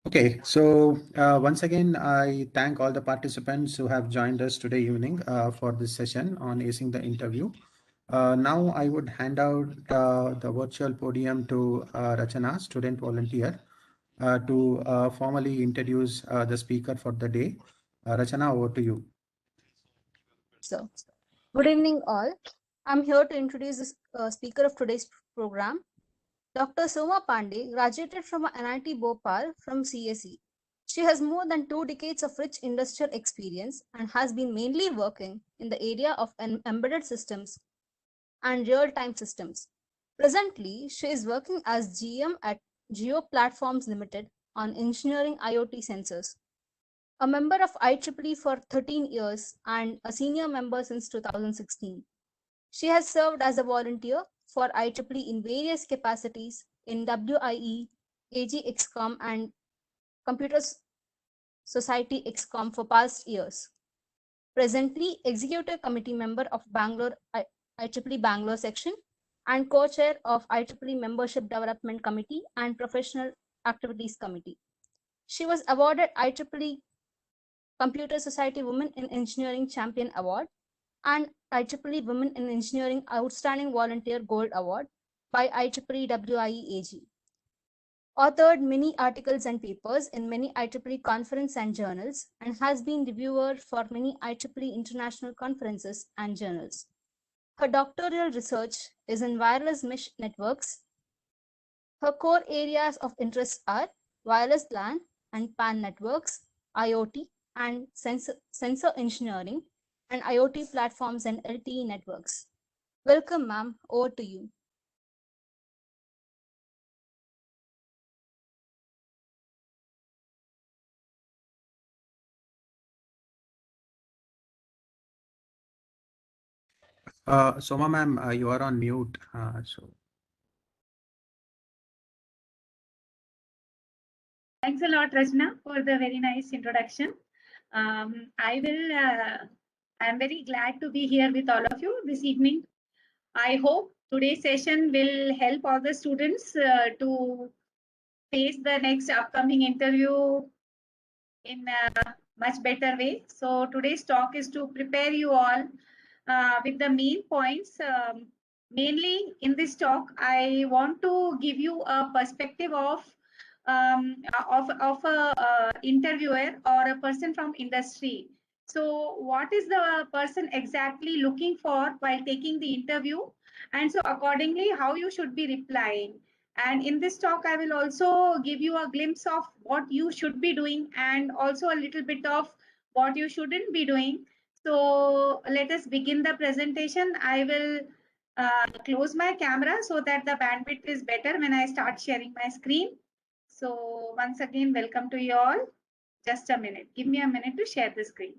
Okay, so once again, I thank all the participants who have joined us today evening for this session on acing the interview. Now I would hand out the virtual podium to Rachana, student volunteer, to formally introduce the speaker for the day. Rachana, over to you. So, good evening, all. I'm here to introduce the speaker of today's program. Dr. Soma Pandey graduated from NIT Bhopal from CSE. She has more than 2 decades of rich industrial experience and has been mainly working in the area of embedded systems and real-time systems. Presently, she is working as GM at Geo Platforms Limited on engineering IoT sensors. A member of IEEE for 13 years and a senior member since 2016. She has served as a volunteer for IEEE in various capacities in WIE, AG XCOM, and Computer Society XCOM for past years. Presently, Executive Committee member of Bangalore IEEE Bangalore section and co-chair of IEEE Membership Development Committee and Professional Activities Committee. She was awarded IEEE Computer Society Women in Engineering Champion Award and IEEE Women in Engineering Outstanding Volunteer Gold Award by IEEE WIE AG. Authored many articles and papers in many IEEE conferences and journals and has been reviewer for many IEEE international conferences and journals. Her doctoral research is in wireless mesh networks. Her core areas of interest are wireless LAN and PAN networks, IoT and sensor engineering, and IoT platforms and LTE networks. Welcome, ma'am. Over to you. Soma ma'am, you are on mute. Thanks a lot, Rachna, for the very nice introduction. I'm very glad to be here with all of you this evening. I hope today's session will help all the students to face the next upcoming interview in a much better way. So today's talk is to prepare you all with the main points. Mainly in this talk, I want to give you a perspective of a interviewer or a person from industry. So what is the person exactly looking for while taking the interview? And so accordingly, how you should be replying. And in this talk, I will also give you a glimpse of what you should be doing and also a little bit of what you shouldn't be doing. So let us begin the presentation. I will close my camera so that the bandwidth is better when I start sharing my screen. So once again, welcome to you all. Just a minute. Give me a minute to share the screen.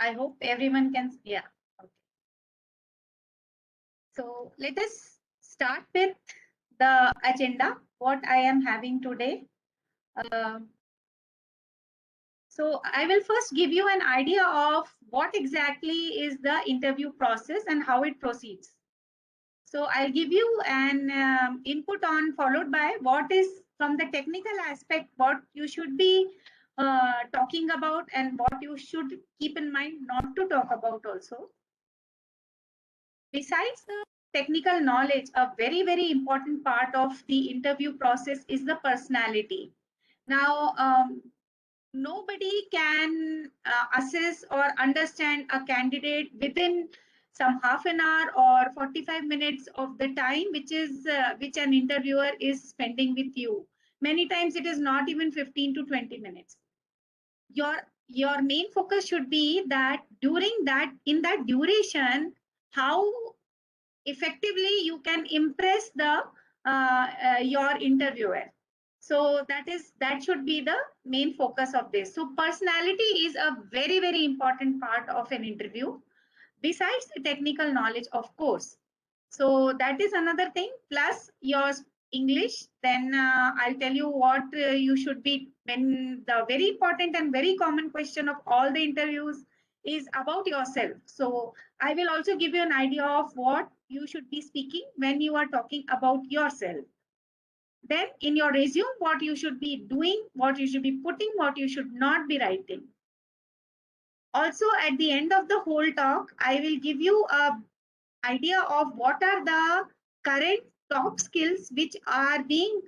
I hope everyone can, yeah. Okay. So let us start with the agenda, what I am having today. So I will first give you an idea of what exactly is the interview process and how it proceeds. So I'll give you an input on, followed by what is from the technical aspect, what you should be talking about and what you should keep in mind not to talk about also. Besides the technical knowledge, a very, very important part of the interview process is the personality. Now, nobody can assess or understand a candidate within some half an hour or 45 minutes of the time which an interviewer is spending with you. Many times it is not even 15 to 20 minutes. Your main focus should be that in that duration, how effectively you can impress the your interviewer. So that should be the main focus of this. So personality is a very, very important part of an interview. besides the technical knowledge, of course. So that is another thing, plus your English. Then I'll tell you what you should be, when the very important and very common question of all the interviews is about yourself. So I will also give you an idea of what you should be speaking when you are talking about yourself. Then in your resume, what you should be doing, what you should be putting, what you should not be writing. Also, at the end of the whole talk, I will give you a idea of what are the current top skills which are being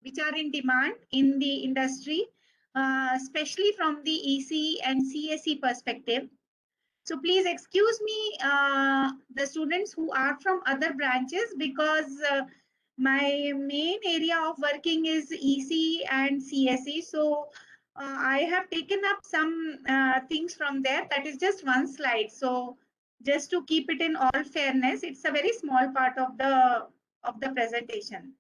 which are in demand in the industry, especially from the EC and CSE perspective. So please excuse me, the students who are from other branches, because my main area of working is EC and CSE. So I have taken up some things from there. That is just one slide. So just to keep it in all fairness, it's a very small part of the presentation.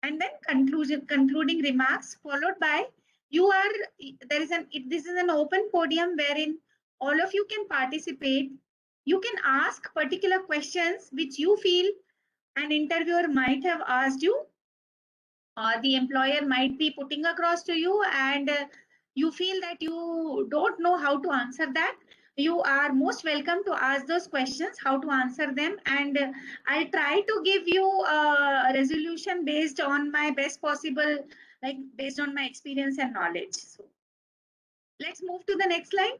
And then concluding remarks, followed by this is an open podium wherein all of you can participate. You can ask particular questions which you feel an interviewer might have asked you, or the employer might be putting across to you, and you feel that you don't know how to answer that. You are most welcome to ask those questions, how to answer them, and I'll try to give you a resolution based on my best possible, like based on my experience and knowledge. So let's move to the next slide.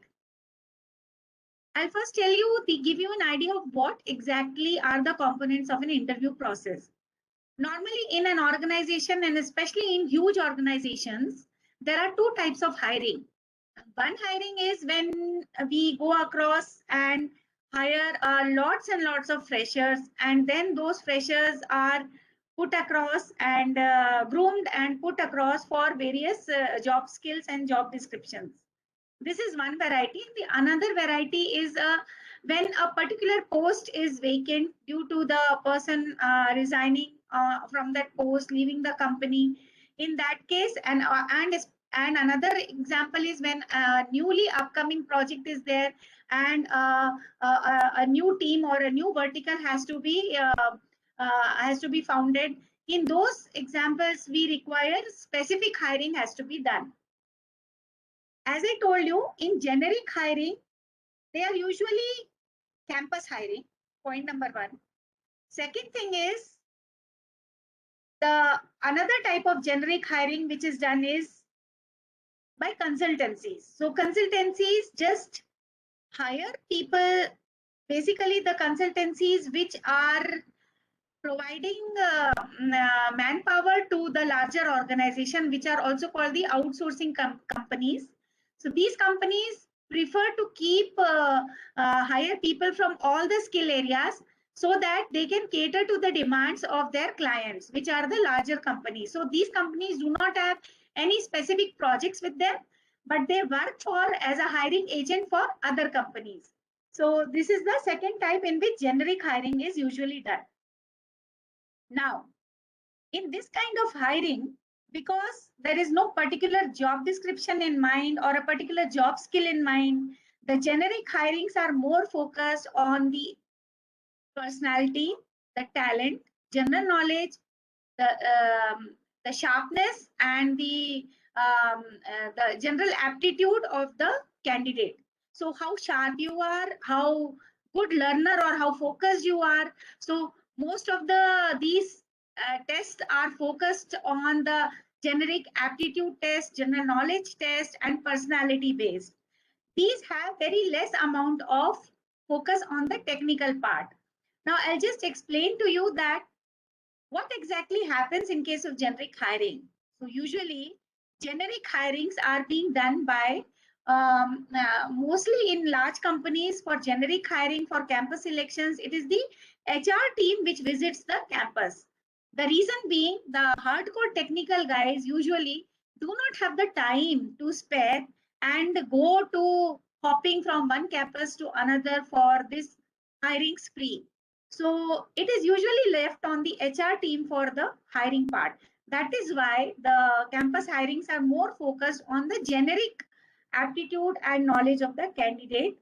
I'll first give you an idea of what exactly are the components of an interview process. Normally in an organization, and especially in huge organizations, there are two types of hiring. One hiring is when we go across and hire lots and lots of freshers, and then those freshers are put across and groomed and put across for various job skills and job descriptions. This is one variety. The another variety is when a particular post is vacant due to the person resigning from that post, leaving the company. In that case, and another example is when a newly upcoming project is there, and a new team or a new vertical has to be founded. In those examples, we require specific hiring has to be done. As I told you, in generic hiring, they are usually campus hiring, point number one. Second thing is, the another type of generic hiring which is done is by consultancies. So consultancies just hire people, basically the consultancies which are providing manpower to the larger organization, which are also called the outsourcing companies. So these companies prefer to keep hire people from all the skill areas, so that they can cater to the demands of their clients, which are the larger companies. So these companies do not have any specific projects with them, but they work for as a hiring agent for other companies. So this is the second type in which generic hiring is usually done. Now, in this kind of hiring, because there is no particular job description in mind or a particular job skill in mind, the generic hirings are more focused on the personality, the talent, general knowledge, the sharpness, and the general aptitude of the candidate. So how sharp you are, how good learner or how focused you are. So most of these tests are focused on the generic aptitude test, general knowledge test, and personality based. These have very less amount of focus on the technical part. Now I'll just explain to you that what exactly happens in case of generic hiring. So usually generic hirings are being done by mostly in large companies. For generic hiring for campus selections, it is the HR team which visits the campus. The reason being, the hardcore technical guys usually do not have the time to spare and go to hopping from one campus to another for this hiring spree. So it is usually left on the HR team for the hiring part. That is why the campus hirings are more focused on the generic aptitude and knowledge of the candidate.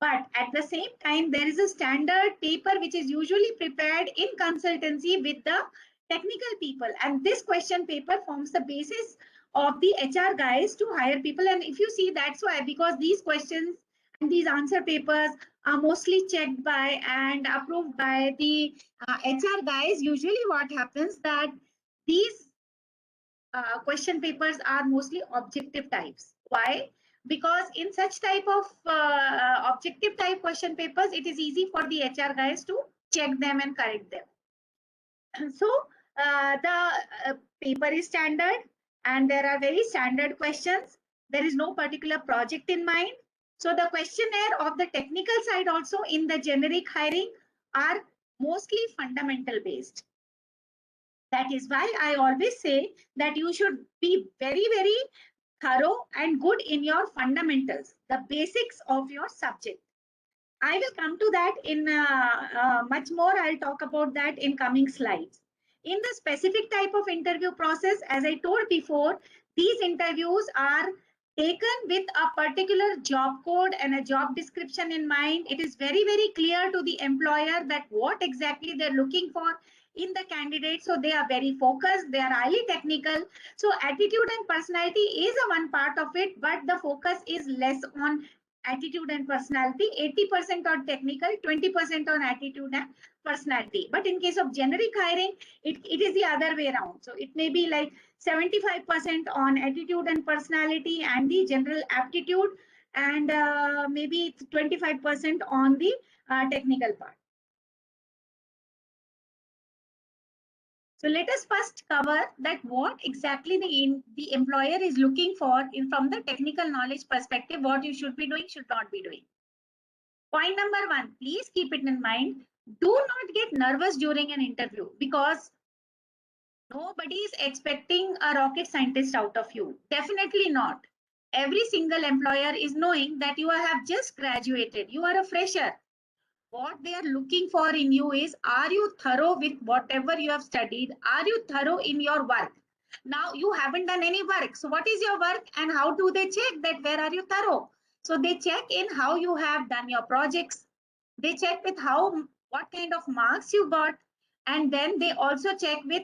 But at the same time, there is a standard paper which is usually prepared in consultancy with the technical people. And this question paper forms the basis of the HR guys to hire people. And if you see, that's why, because these questions and these answer papers are mostly checked by and approved by the HR guys. Usually what happens that these question papers are mostly objective types. Why? Because in such type of objective type question papers, it is easy for the HR guys to check them and correct them. And so the paper is standard and there are very standard questions. There is no particular project in mind. So the questionnaire of the technical side also in the generic hiring are mostly fundamental based. That is why I always say that you should be very, very thorough and good in your fundamentals, the basics of your subject. I will come to that in much more. I'll talk about that in coming slides. In the specific type of interview process, as I told before, these interviews are taken with a particular job code and a job description in mind. It is very, very clear to the employer that what exactly they're looking for in the candidate. So they are very focused, they are highly technical. So attitude and personality is a one part of it, but the focus is less on attitude and personality, 80% on technical, 20% on attitude and personality. But in case of generic hiring, it is the other way around. So it may be like 75% on attitude and personality and the general aptitude, and maybe 25% on the technical part. So let us first cover that what exactly the employer is looking for from the technical knowledge perspective, what you should be doing, should not be doing. Point number one, please keep it in mind. Do not get nervous during an interview because nobody is expecting a rocket scientist out of you. Definitely not. Every single employer is knowing that you have just graduated. You are a fresher. What they are looking for in you is, are you thorough with whatever you have studied? Are you thorough in your work? Now you haven't done any work. So what is your work and how do they check that where are you thorough? So they check in how you have done your projects. They check with what kind of marks you got. And then they also check with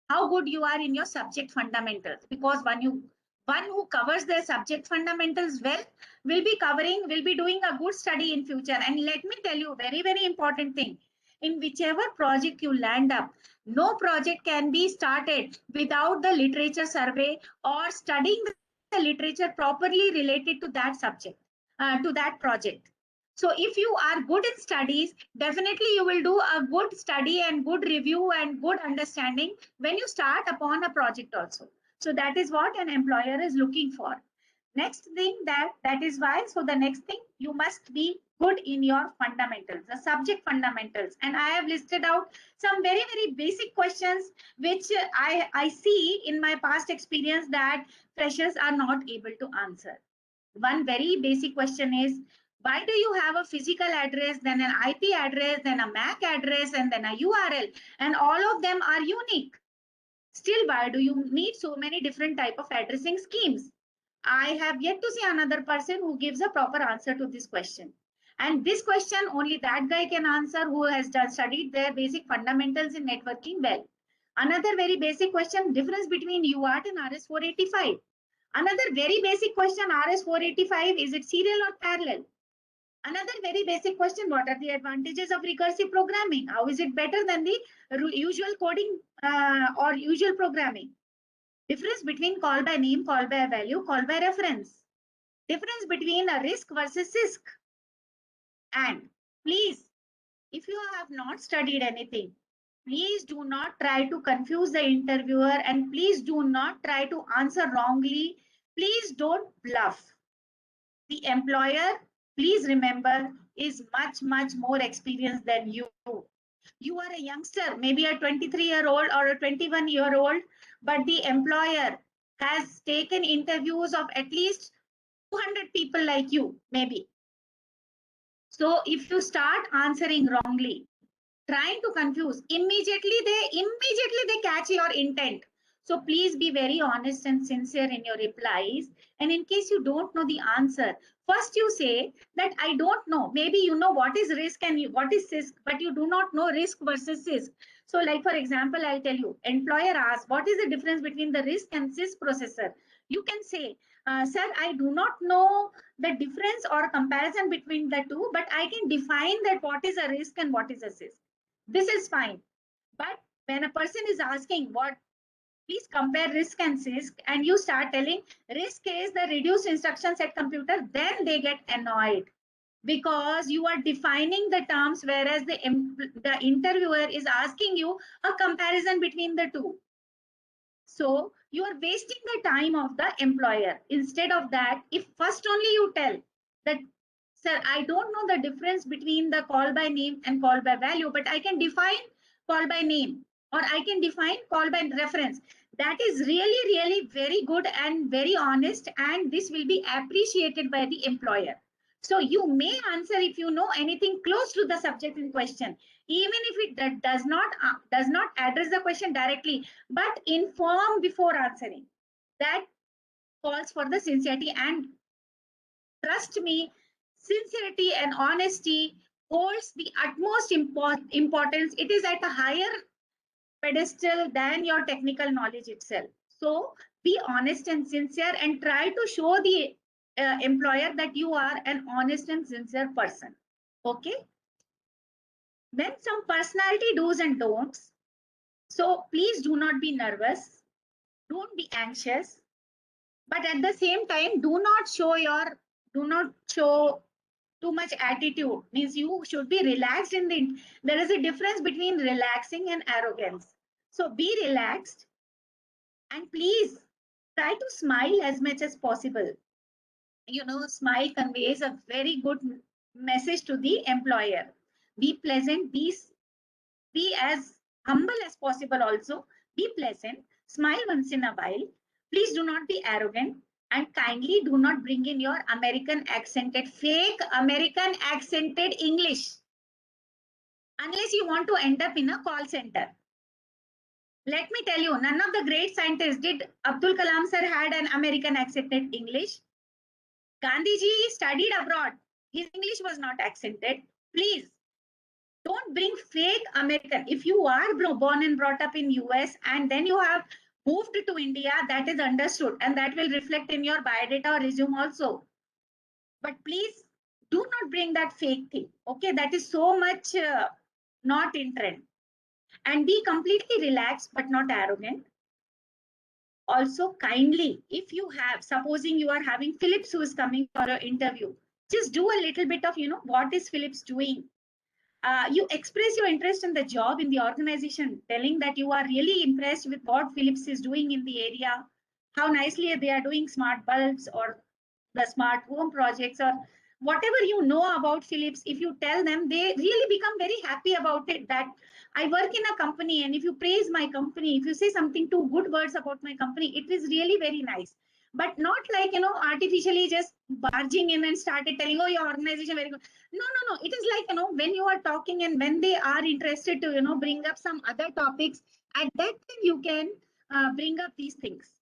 how good you are in your subject fundamentals. Because one who covers their subject fundamentals well will be doing a good study in future. And let me tell you, very, very important thing. In whichever project you land up, no project can be started without the literature survey or studying the literature properly related to that subject, to that project. So if you are good in studies, definitely you will do a good study and good review and good understanding when you start upon a project also. So that is what an employer is looking for. Next thing that is why, so the next thing, you must be good in your fundamentals, the subject fundamentals. And I have listed out some very, very basic questions which I see in my past experience that freshers are not able to answer. One very basic question is, why do you have a physical address, then an IP address, then a MAC address, and then a URL, and all of them are unique? Still, why do you need so many different type of addressing schemes? I have yet to see another person who gives a proper answer to this question. And this question only that guy can answer who has studied their basic fundamentals in networking well. Another very basic question, difference between UART and RS-485. Another very basic question, RS-485, is it serial or parallel? Another very basic question, what are the advantages of recursive programming? How is it better than the usual coding or usual programming? Difference between call by name, call by value, call by reference. Difference between a RISC versus CISC. And please, if you have not studied anything, please do not try to confuse the interviewer and please do not try to answer wrongly. Please don't bluff. The employer, please remember, is much, much more experienced than you. You are a youngster, maybe a 23-year-old or a 21-year-old, but the employer has taken interviews of at least 200 people like you, maybe. So if you start answering wrongly, trying to confuse, immediately they catch your intent. So please be very honest and sincere in your replies. And in case you don't know the answer, first you say that I don't know. Maybe you know what is risk and what is CISC, but you do not know risk versus CISC. So like for example, I'll tell you, employer asks, what is the difference between the risk and CISC processor? You can say, sir, I do not know the difference or comparison between the two, but I can define that what is a risk and what is a CISC. This is fine. But when a person is asking what, please compare risk and CISC, and you start telling risk is the reduced instruction set computer, then they get annoyed because you are defining the terms, whereas the interviewer is asking you a comparison between the two. So you are wasting the time of the employer. Instead of that, if first only you tell that, sir, I don't know the difference between the call by name and call by value, but I can define call by name or I can define call by reference. That is really, really very good and very honest, and this will be appreciated by the employer. So you may answer if you know anything close to the subject in question, even if it does not address the question directly, but inform before answering. That calls for the sincerity, and trust me, sincerity and honesty holds the utmost importance. It is at a higher pedestal than your technical knowledge itself. So be honest and sincere and try to show the employer that you are an honest and sincere person. Okay. Then some personality do's and don'ts. So please do not be nervous. Don't be anxious. But at the same time, do not show too much attitude. Means you should be relaxed there is a difference between relaxing and arrogance. So be relaxed and please try to smile as much as possible. You know, smile conveys a very good message to the employer. Be pleasant, be as humble as possible also. Be pleasant, smile once in a while. Please do not be arrogant, and kindly do not bring in your fake American accented English unless you want to end up in a call center. Let me tell you, none of the great scientists did. Abdul Kalam sir had an American accented English. Gandhiji studied abroad. His English was not accented. Please don't bring fake American. If you are born and brought up in US and then you have moved to India, that is understood and that will reflect in your biodata or resume also. But please do not bring that fake thing. Okay, that is so much not in trend. And be completely relaxed but not arrogant. Also kindly, if you have, supposing you are having Philips who is coming for an interview, just do a little bit of, what is Philips doing? You express your interest in the job, in the organization, telling that you are really impressed with what Philips is doing in the area, how nicely they are doing smart bulbs or the smart home projects or whatever you know about Philips. If you tell them, they really become very happy about it, that I work in a company, and if you praise my company, if you say something two good words about my company, it is really very nice. But not like, artificially just barging in and started telling, oh, your organization very good. No. It is like, when you are talking and when they are interested to, bring up some other topics, at that time you can bring up these things.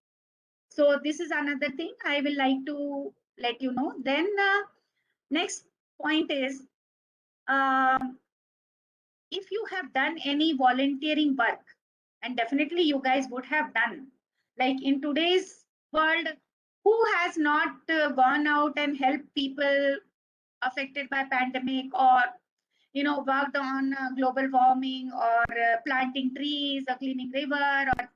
So this is another thing I will like to let you know. Then next point is, if you have done any volunteering work, and definitely you guys would have done, like in today's world, who has not gone out and helped people affected by pandemic, or worked on global warming, or planting trees, or cleaning river, or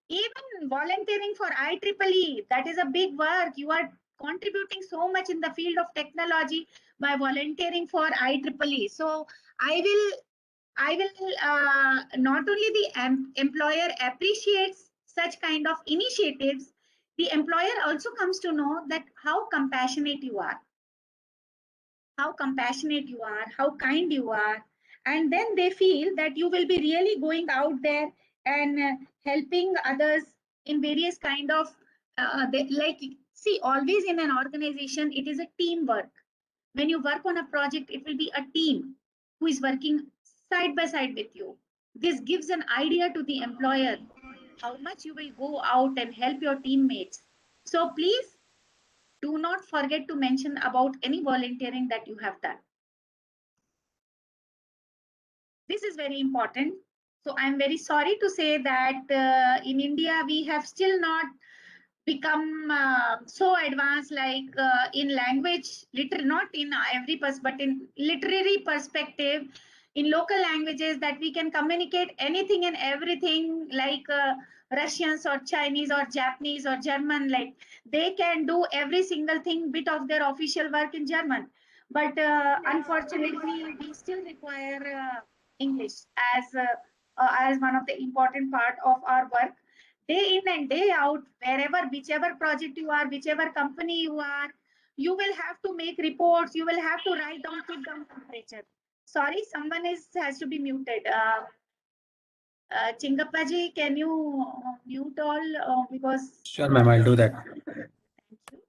even volunteering for IEEE. That is a big work. You are contributing so much in the field of technology by volunteering for IEEE. So I will not only the employer appreciates such kind of initiatives, the employer also comes to know that how compassionate you are, how kind you are, and then they feel that you will be really going out there and helping others in various kind of see, always in an organization it is a teamwork. When you work on a project, it will be a team who is working side by side with you. This gives an idea to the employer how much you will go out and help your teammates. So please do not forget to mention about any volunteering that you have done. This is very important. So I'm very sorry to say that in India, we have still not become so advanced like in language, not in every but in literary perspective, in local languages, that we can communicate anything and everything, like Russians or Chinese or Japanese or German, like they can do every single thing bit of their official work in German. But unfortunately, we still require English as one of the important part of our work. Day in and day out, wherever, whichever project you are, whichever company you are, you will have to make reports, you will have to write down, keep down temperature. Sorry, someone has to be muted. Chingappa ji, can you mute all because... Sure, ma'am, I'll do that. Thank you.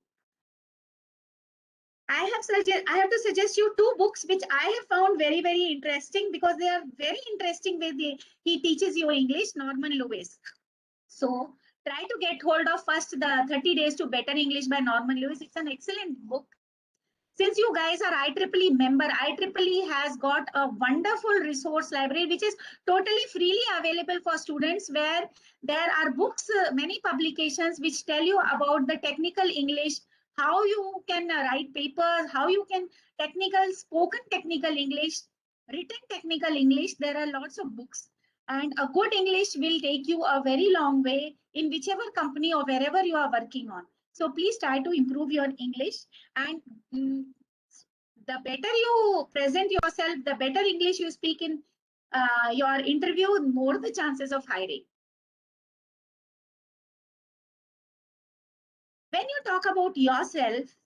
I have to suggest you two books which I have found very, very interesting, because they are very interesting way he teaches you English, Norman Lewis. So try to get hold of first the 30 Days to Better English by Norman Lewis. It's an excellent book. Since you guys are IEEE member, IEEE has got a wonderful resource library which is totally freely available for students, where there are books, many publications which tell you about the technical English, how you can write papers, how you can spoken technical English, written technical English. There are lots of books, and a good English will take you a very long way in whichever company or wherever you are working on. So please try to improve your English, and the better you present yourself, the better English you speak in your interview, more the chances of hiring. When you talk about yourself,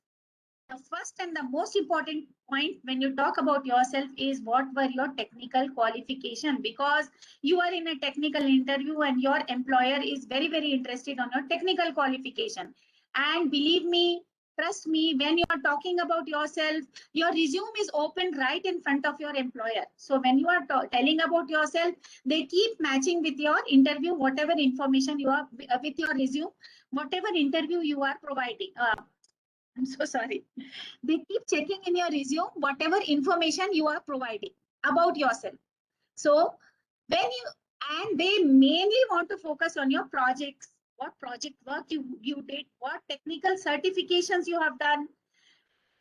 the first and the most important point when you talk about yourself is what were your technical qualification, because you are in a technical interview and your employer is very, very interested on your technical qualification. And believe me, trust me, when you are talking about yourself, your resume is open right in front of your employer. So when you are telling about yourself, they keep matching with your interview, whatever information you are with your resume, whatever interview you are providing. I'm so sorry. They keep checking in your resume whatever information you are providing about yourself. So they mainly want to focus on your projects, what project work you did, what technical certifications you have done.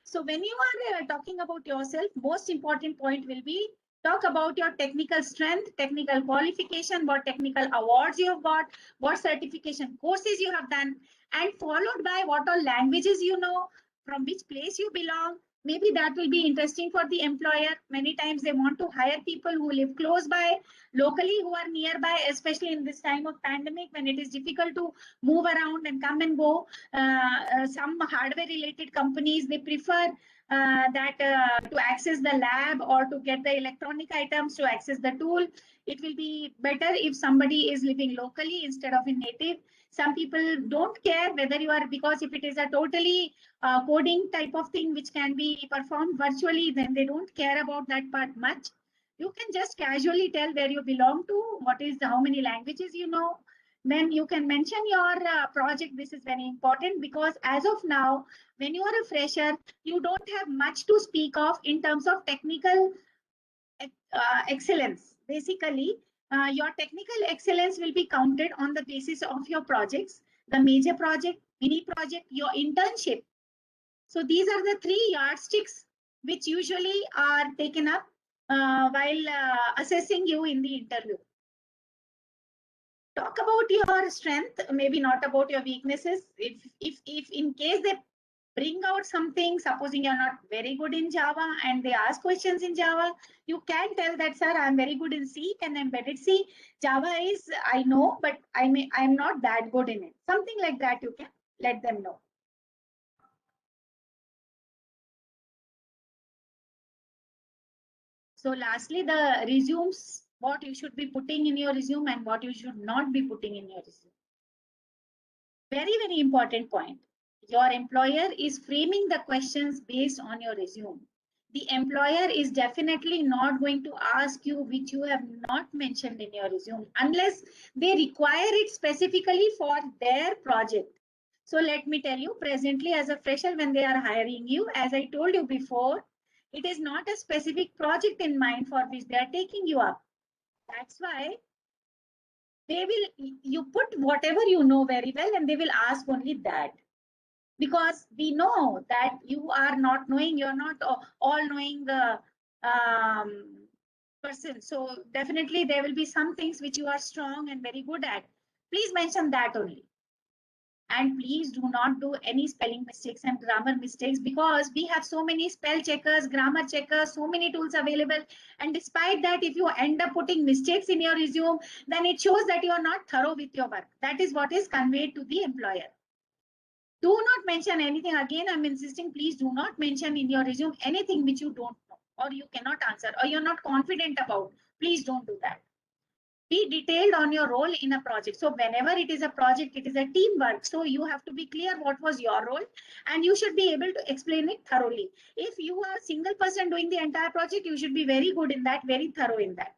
So when you are talking about yourself, most important point will be talk about your technical strength, technical qualification, what technical awards you have got, what certification courses you have done, and followed by what all languages you know, from which place you belong. Maybe that will be interesting for the employer. Many times they want to hire people who live close by, locally, who are nearby, especially in this time of pandemic when it is difficult to move around and come and go. Some hardware related companies, they prefer to access the lab or to get the electronic items, to access the tool. It will be better if somebody is living locally instead of in native. Some people don't care whether you are, because if it is a totally coding type of thing which can be performed virtually, then they don't care about that part much. You can just casually tell where you belong to, how many languages you know. Then you can mention your project. This is very important, because as of now, when you are a fresher, you don't have much to speak of in terms of technical excellence. Basically, your technical excellence will be counted on the basis of your projects, the major project, mini project, your internship. So these are the three yardsticks which usually are taken up while assessing you in the interview. Talk about your strength, maybe not about your weaknesses. If in case they bring out something, supposing you're not very good in Java and they ask questions in Java, you can tell that, sir, I'm very good in C and embedded C. Java is, I know, but I'm not that good in it. Something like that, you can let them know. So lastly, the resumes, what you should be putting in your resume and what you should not be putting in your resume. Very, very important point. Your employer is framing the questions based on your resume. the employer is definitely not going to ask you which you have not mentioned in your resume unless they require it specifically for their project. So let me tell you, presently as a fresher, when they are hiring you, as I told you before, it is not a specific project in mind for which they are taking you up. That's why they will, you put whatever you know very well, and they will ask only that. Because we know that you are not knowing, you're not all knowing the person. So definitely there will be some things which you are strong and very good at. Please mention that only. And please do not do any spelling mistakes and grammar mistakes, because we have so many spell checkers, grammar checkers, so many tools available. And despite that, if you end up putting mistakes in your resume, then it shows that you are not thorough with your work. That is what is conveyed to the employer. Do not mention anything. Again, I'm insisting, please do not mention in your resume anything which you don't know or you cannot answer or you're not confident about. Please don't do that. Be detailed on your role in a project. So whenever it is a project, it is a teamwork. So you have to be clear what was your role and you should be able to explain it thoroughly. If you are a single person doing the entire project, you should be very good in that, very thorough in that.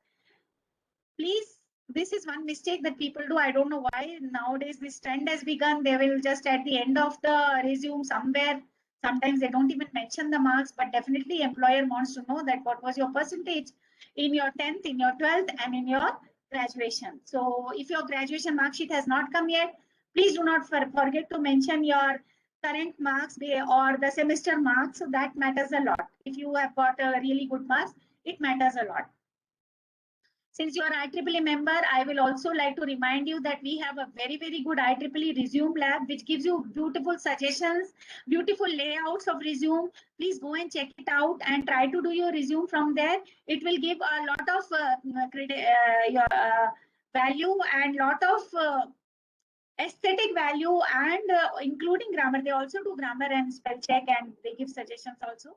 Please, this is one mistake that people do. I don't know why nowadays this trend has begun. They will just at the end of the resume somewhere, sometimes they don't even mention the marks, but definitely employer wants to know that what was your percentage in your 10th, in your 12th, and in your graduation. So if your graduation mark sheet has not come yet, please do not forget to mention your current marks or the semester marks. So that matters a lot. If you have got a really good marks, it matters a lot. Since you are IEEE member, I will also like to remind you that we have a very, very good IEEE resume lab, which gives you beautiful suggestions, beautiful layouts of resume. Please go and check it out and try to do your resume from there. It will give a lot of value and lot of aesthetic value and including grammar. They also do grammar and spell check and they give suggestions also.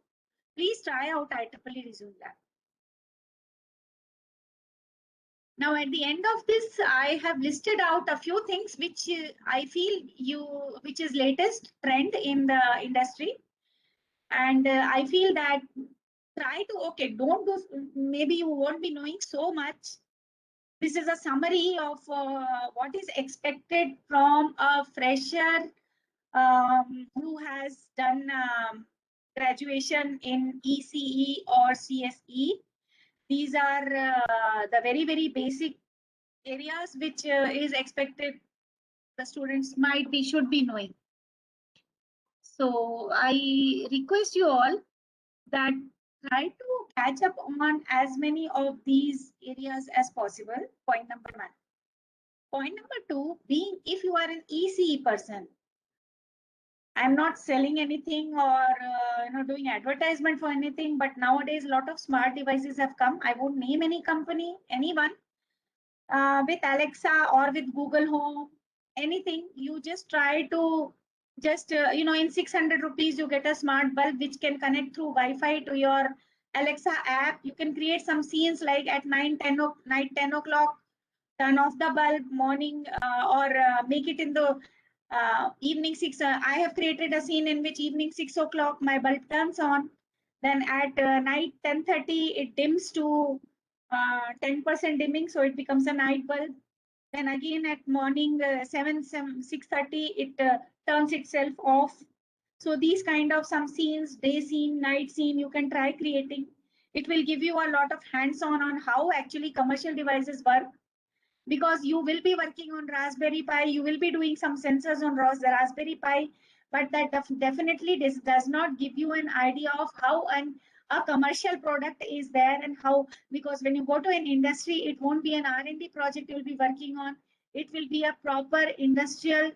Please try out IEEE resume lab. Now, at the end of this, I have listed out a few things which I feel which is latest trend in the industry. And I feel that try to, okay, don't do, maybe you won't be knowing so much. This is a summary of what is expected from a fresher who has done graduation in ECE or CSE. These are the very, very basic areas which is expected the students should be knowing. So I request you all that try to catch up on as many of these areas as possible. Point number one. Point number two, being if you are an ECE person, I'm not selling anything or doing advertisement for anything, but nowadays a lot of smart devices have come. I won't name any company, anyone. With Alexa or with Google Home, anything, you just try to just, in 600 rupees, you get a smart bulb which can connect through Wi-Fi to your Alexa app. You can create some scenes like at night 10 o'clock, turn off the bulb, morning, or make it in the evening 6. I have created a scene in which evening 6 o'clock, my bulb turns on. Then at night 10:30, it dims to 10% dimming, so it becomes a night bulb. Then again at morning 6:30, it turns itself off. So these kind of some scenes, day scene, night scene, you can try creating. It will give you a lot of hands-on on how actually commercial devices work, because you will be working on Raspberry Pi, you will be doing some sensors on the Raspberry Pi, but that definitely does not give you an idea of how a commercial product is there and how, because when you go to an industry, it won't be an R&D project you'll be working on. It will be a proper industrial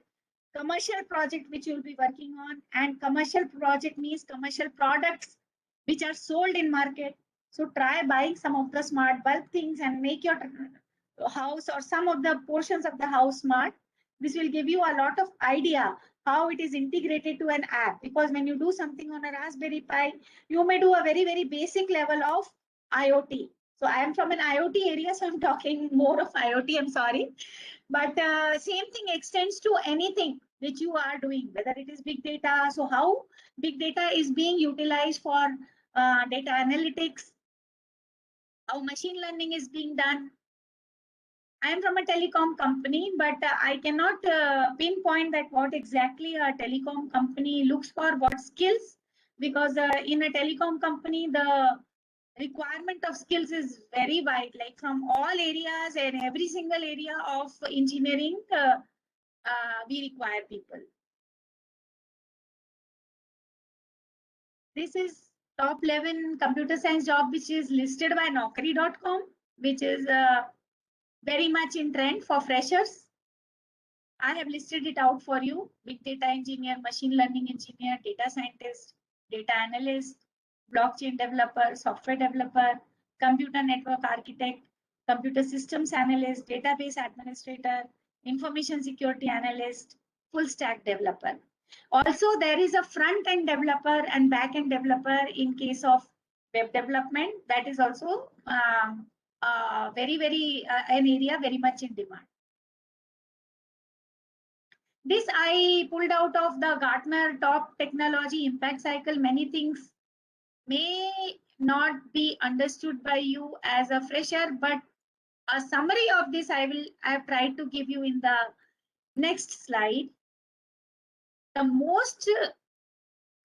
commercial project which you'll be working on. And commercial project means commercial products which are sold in market. So try buying some of the smart bulb things and make your house or some of the portions of the house smart. This will give you a lot of idea how it is integrated to an app, because when you do something on a Raspberry Pi, you may do a very, very basic level of IoT. So I am from an IoT area, so I'm talking more of IoT, I'm sorry. But same thing extends to anything which you are doing, whether it is big data. So how big data is being utilized for data analytics, how machine learning is being done. I am from a telecom company, but I cannot pinpoint that what exactly a telecom company looks for, what skills, because in a telecom company, the requirement of skills is very wide, like from all areas and every single area of engineering, we require people. This is top 11 computer science job, which is listed by Naukri.com, which is very much in trend for freshers. I have listed it out for you: big data engineer, machine learning engineer, data scientist, data analyst, blockchain developer, software developer, computer network architect, computer systems analyst, database administrator, information security analyst, full stack developer. Also, there is a front end developer and back end developer in case of web development. That is also an area very much in demand. This I pulled out of the Gartner Top Technology Impact Cycle. Many things may not be understood by you as a fresher, but a summary of this I have tried to give you in the next slide. The most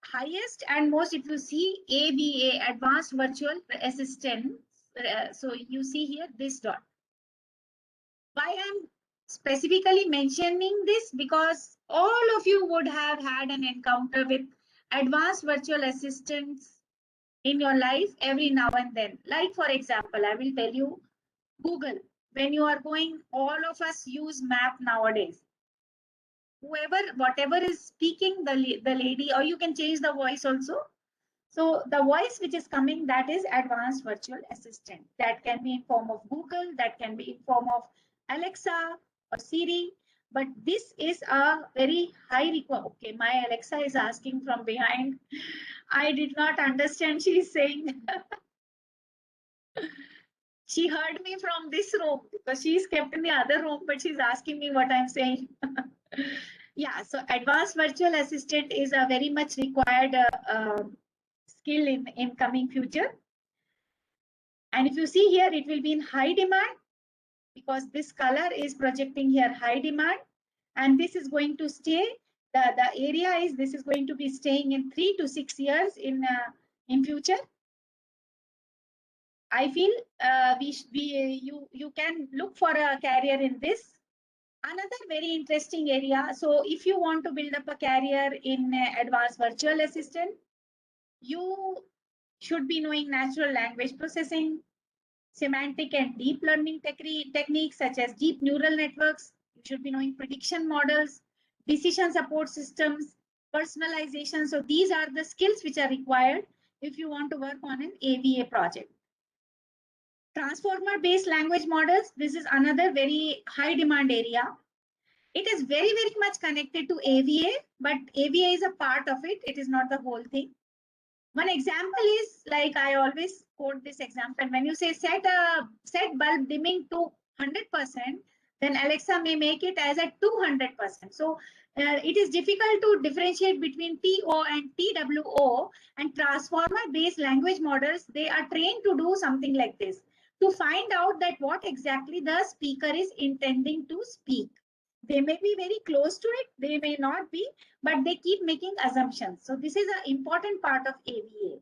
highest and most, if you see AVA, Advanced Virtual Assistant, so you see here this dot. Why I'm specifically mentioning this? Because all of you would have had an encounter with advanced virtual assistants in your life every now and then. Like, for example, I will tell you Google. When you are going, all of us use map nowadays. Whatever is speaking, the lady, or you can change the voice also. So the voice which is coming, that is advanced virtual assistant. That can be in form of Google, that can be in form of Alexa or Siri, but this is a very high requirement. Okay, my Alexa is asking from behind. I did not understand she is saying. She heard me from this room because she is kept in the other room, but she's asking me what I'm saying. Yeah, so advanced virtual assistant is a very much required skill in coming future. And if you see here, it will be in high demand because this color is projecting here high demand, and this is going to stay. The area is, this is going to be staying in 3 to 6 years in future. I feel you can look for a career in this. Another very interesting area. So if you want to build up a career in advanced virtual assistant, you should be knowing natural language processing, semantic and deep learning techniques such as deep neural networks. You should be knowing prediction models, decision support systems, personalization. So these are the skills which are required if you want to work on an AVA project. Transformer-based language models. This is another very high demand area. It is very, very much connected to AVA, but AVA is a part of it. It is not the whole thing. One example is, like I always quote this example, when you say set bulb dimming to 100%, then Alexa may make it as a 200%. So it is difficult to differentiate between TO and TWO, and transformer-based language models, they are trained to do something like this, to find out that what exactly the speaker is intending to speak. They may be very close to it, they may not be, but they keep making assumptions. So this is an important part of AVA.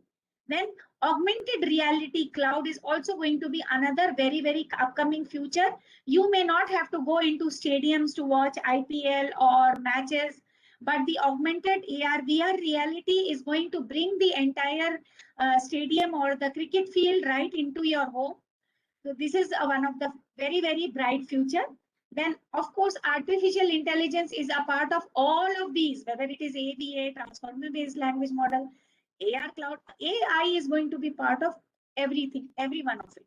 Then augmented reality cloud is also going to be another very, very upcoming future. You may not have to go into stadiums to watch IPL or matches, but the augmented AR, VR reality is going to bring the entire stadium or the cricket field right into your home. So this is one of the very, very bright future. Then, of course, artificial intelligence is a part of all of these, whether it is AVA, transformer-based language model, AR cloud. AI is going to be part of everything, every one of it.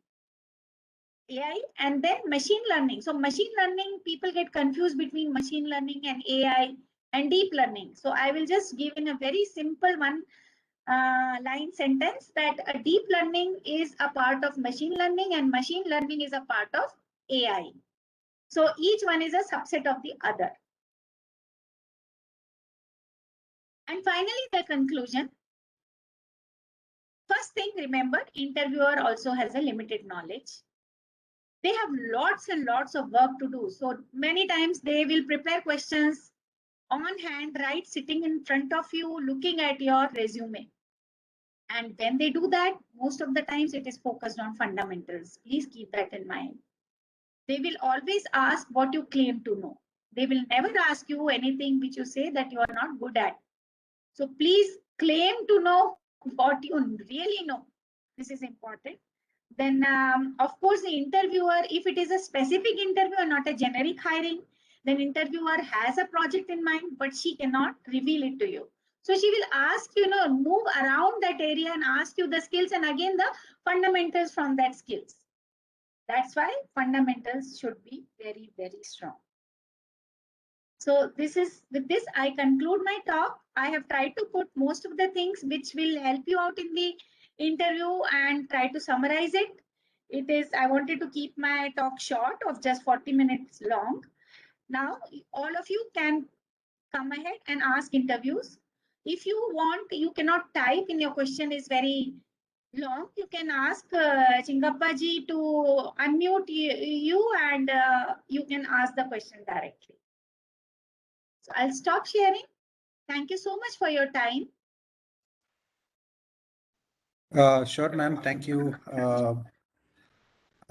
AI and then machine learning. So machine learning, people get confused between machine learning and AI and deep learning. So I will just give in a very simple one line sentence that a deep learning is a part of machine learning and machine learning is a part of AI. So each one is a subset of the other. And finally, the conclusion. first thing, remember, interviewer also has a limited knowledge. They have lots and lots of work to do. So many times they will prepare questions on hand, right, sitting in front of you, looking at your resume. And when they do that, most of the times it is focused on fundamentals. Please keep that in mind. They will always ask what you claim to know. They will never ask you anything which you say that you are not good at. So please claim to know what you really know. This is important. Then, of course, the interviewer, if it is a specific interview and not a generic hiring, then interviewer has a project in mind, but she cannot reveal it to you. So she will ask, move around that area and ask you the skills and again the fundamentals from that skills. That's why fundamentals should be very, very strong. So with this, I conclude my talk. I have tried to put most of the things which will help you out in the interview and try to summarize it. I wanted to keep my talk short of just 40 minutes long. Now, all of you can come ahead and ask interviews. If you want, you cannot type in your question is very long. You can ask Chingappa ji to unmute you and you can ask the question directly. So I'll stop sharing. Thank you so much for your time. Sure, ma'am. Thank you.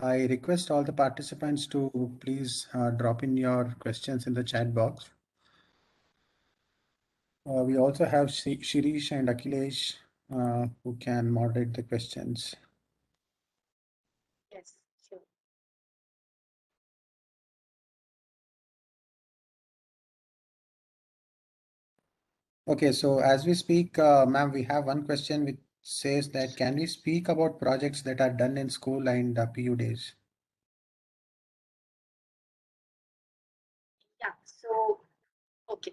I request all the participants to please drop in your questions in the chat box. We also have Shirish and Akhilesh who can moderate the questions. Yes, sure. Okay, so as we speak, ma'am, we have one question which says that can we speak about projects that are done in school and PU days? Yeah, so, okay.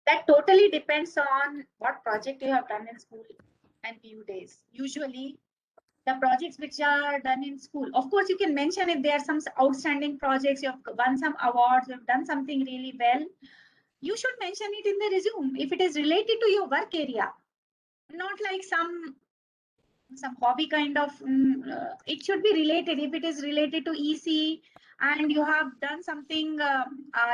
That totally depends on what project you have done in school and PU days. Usually, the projects which are done in school, of course, you can mention if there are some outstanding projects, you have won some awards, you have done something really well. You should mention it in the resume if it is related to your work area, not like some hobby kind of. It should be related. If it is related to EC and you have done something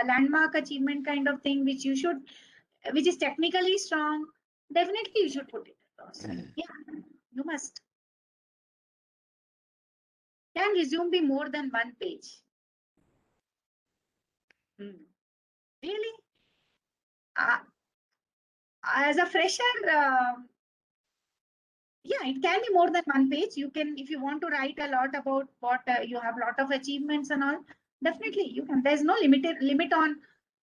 landmark achievement kind of thing, which is technically strong, definitely you should put it across. Yeah, you must. Can resume be more than one page? Really? As a fresher, yeah, it can be more than one page. You can, if you want to write a lot about what you have, lot of achievements and all, definitely you can. There's no limit on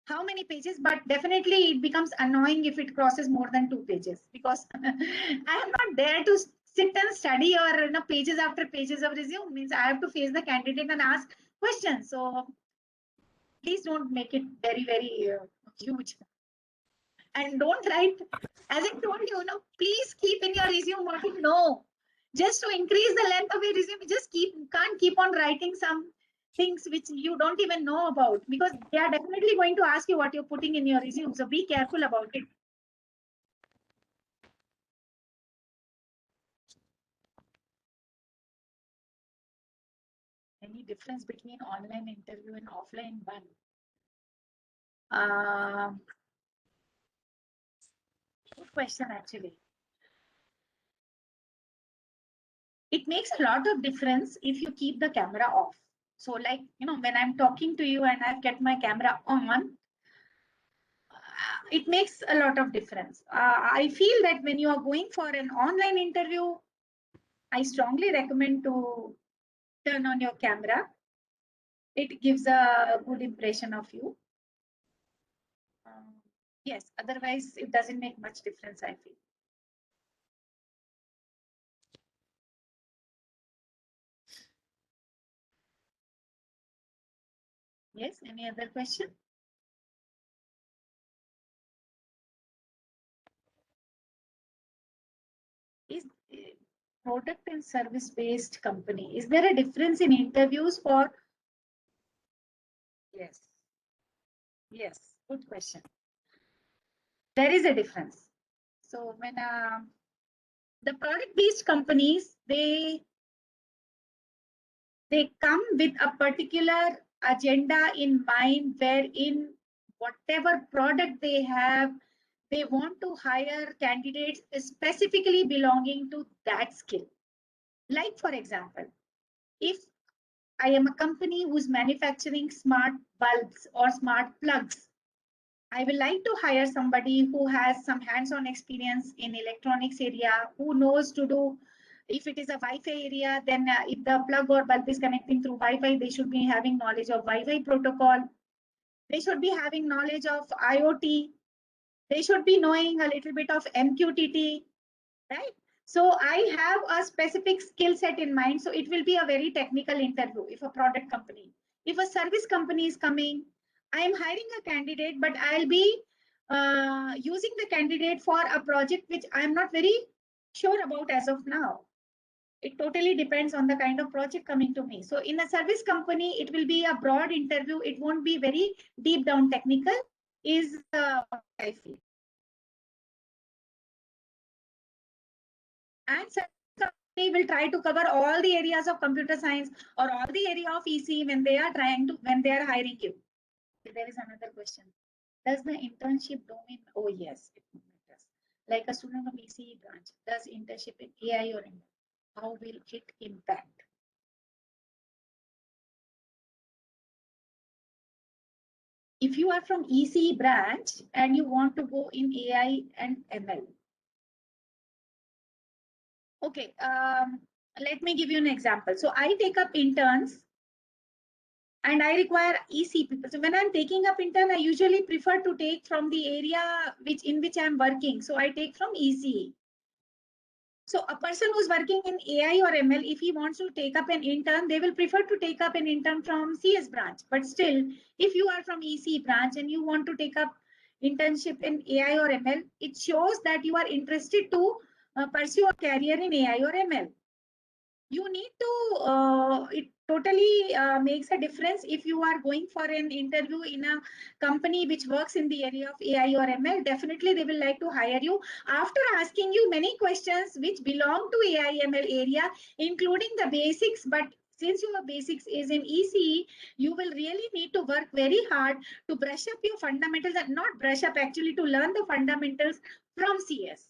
how many pages, but definitely it becomes annoying if it crosses more than 2 pages, because I am not there to sit and study or pages after pages of resume. Means I have to face the candidate and ask questions. So please don't make it very, very huge. And don't write, as I told you, please keep in your resume what you know. Just to increase the length of your resume, just can't keep on writing some things which you don't even know about, because they are definitely going to ask you what you're putting in your resume. So be careful about it. Any difference between online interview and offline one? Good question, actually. It makes a lot of difference if you keep the camera off. So like, when I'm talking to you and I've kept my camera on, it makes a lot of difference. I feel that when you are going for an online interview, I strongly recommend to turn on your camera. It gives a good impression of you. Yes, otherwise it doesn't make much difference, I feel. Yes, any other question? Is product and service based company, is there a difference in interviews for? Yes, good question. There is a difference. So when The product-based companies, they come with a particular agenda in mind, wherein whatever product they have, they want to hire candidates specifically belonging to that skill. Like, for example, if I am a company who's manufacturing smart bulbs or smart plugs, I will like to hire somebody who has some hands-on experience in electronics area, who knows to do, if it is a Wi-Fi area, then if the plug or bulb is connecting through Wi-Fi, they should be having knowledge of Wi-Fi protocol. They should be having knowledge of IoT. They should be knowing a little bit of MQTT, right? So I have a specific skill set in mind. So it will be a very technical interview if a product company. If a service company is coming, I am hiring a candidate, but I'll be using the candidate for a project which I'm not very sure about as of now. It totally depends on the kind of project coming to me. So in a service company, it will be a broad interview. It won't be very deep down technical, is what I feel. And company will try to cover all the areas of computer science or all the area of EC when they are hiring you. There is another question. Does the internship domain? Oh yes, it matters. Like a student of ECE branch, does internship in AI or ML? How will it impact? If you are from ECE branch and you want to go in AI and ML. Okay, let me give you an example. So I take up interns and I require EC people. So when I'm taking up intern, I usually prefer to take from the area in which I'm working. So I take from ECE. So a person who's working in AI or ML, if he wants to take up an intern, they will prefer to take up an intern from CS branch. But still, if you are from EC branch and you want to take up internship in AI or ML, it shows that you are interested to pursue a career in AI or ML. You need to, it totally makes a difference if you are going for an interview in a company which works in the area of AI or ML. Definitely they will like to hire you after asking you many questions which belong to AI ML area, including the basics. But since your basics is in ECE, you will really need to work very hard to brush up your fundamentals, and not brush up, actually to learn the fundamentals from CS.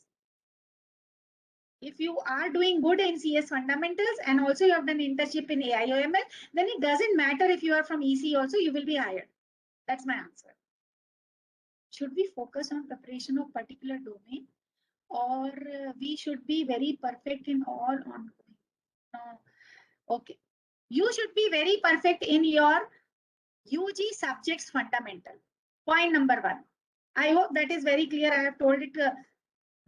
If you are doing good in CS fundamentals and also you have done internship in AI or ML, then it doesn't matter if you are from EC also, you will be hired. That's my answer. Should we focus on preparation of particular domain, or we should be very perfect in all ongoing? Okay. You should be very perfect in your UG subjects fundamental. Point number 1. I hope that is very clear. I have told it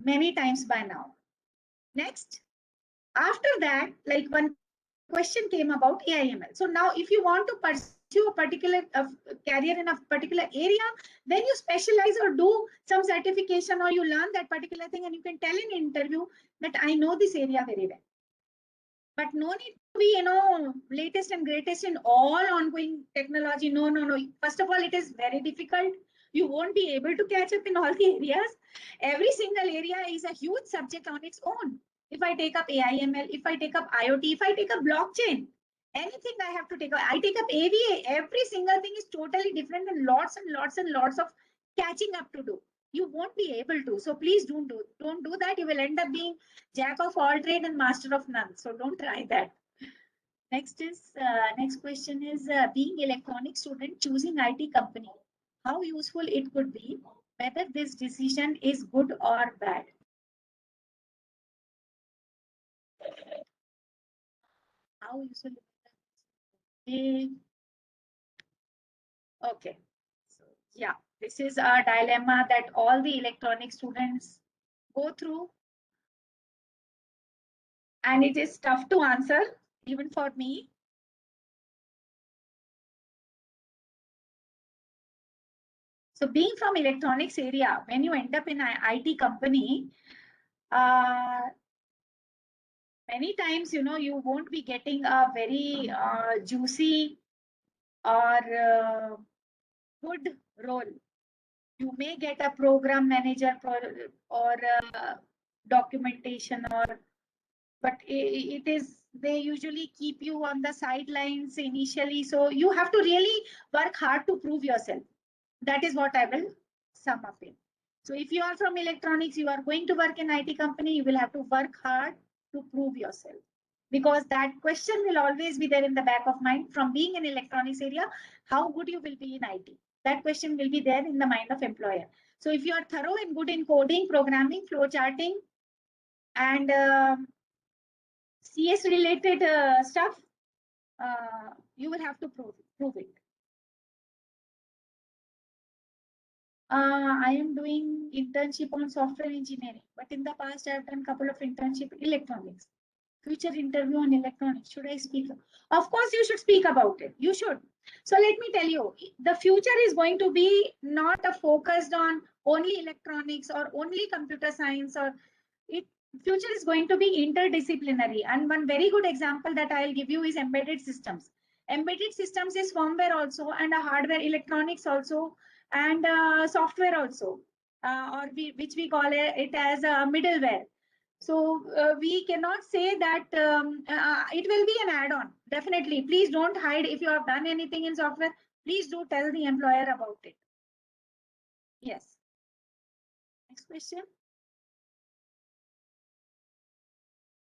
many times by now. Next, after that, like one question came about AIML. So now if you want to pursue a particular career in a particular area, then you specialize or do some certification, or you learn that particular thing, and you can tell in an interview that I know this area very well. But no need to be, latest and greatest in all ongoing technology. No. First of all, it is very difficult. You won't be able to catch up in all the areas. Every single area is a huge subject on its own. If I take up AIML, if I take up IoT, if I take up blockchain, anything I have to take up, I take up AVA, every single thing is totally different, and lots and lots and lots of catching up to do. You won't be able to. So please don't do that. You will end up being jack of all trade and master of none. So don't try that. Next question is being electronic student choosing IT company. How useful it could be, whether this decision is good or bad. How useful? Okay. So yeah, this is a dilemma that all the electronic students go through. And it is tough to answer, even for me. So being from electronics area, when you end up in an IT company, many times, you won't be getting a very juicy or good role. You may get a program manager or documentation, or but it is, they usually keep you on the sidelines initially. So you have to really work hard to prove yourself. That is what I will sum up in. So if you are from electronics, you are going to work in IT company, you will have to work hard to prove yourself, because that question will always be there in the back of mind. From being in electronics area, how good you will be in IT, that question will be there in the mind of employer. So if you are thorough and good in coding, programming, flow charting, and CS related stuff, you will have to prove it. I am doing internship on software engineering, but in the past I have done a couple of internship electronics. Future interview on electronics. Should I speak? Of course, you should speak about it. You should. So let me tell you, the future is going to be not a focused on only electronics or only computer science, or it future is going to be interdisciplinary. And one very good example that I'll give you is embedded systems. Embedded systems is firmware also, and a hardware, electronics also, and software also, or which we call it as a middleware. So we cannot say that it will be an add-on. Definitely, please don't hide. If you have done anything in software, please do tell the employer about it. Yes. Next question.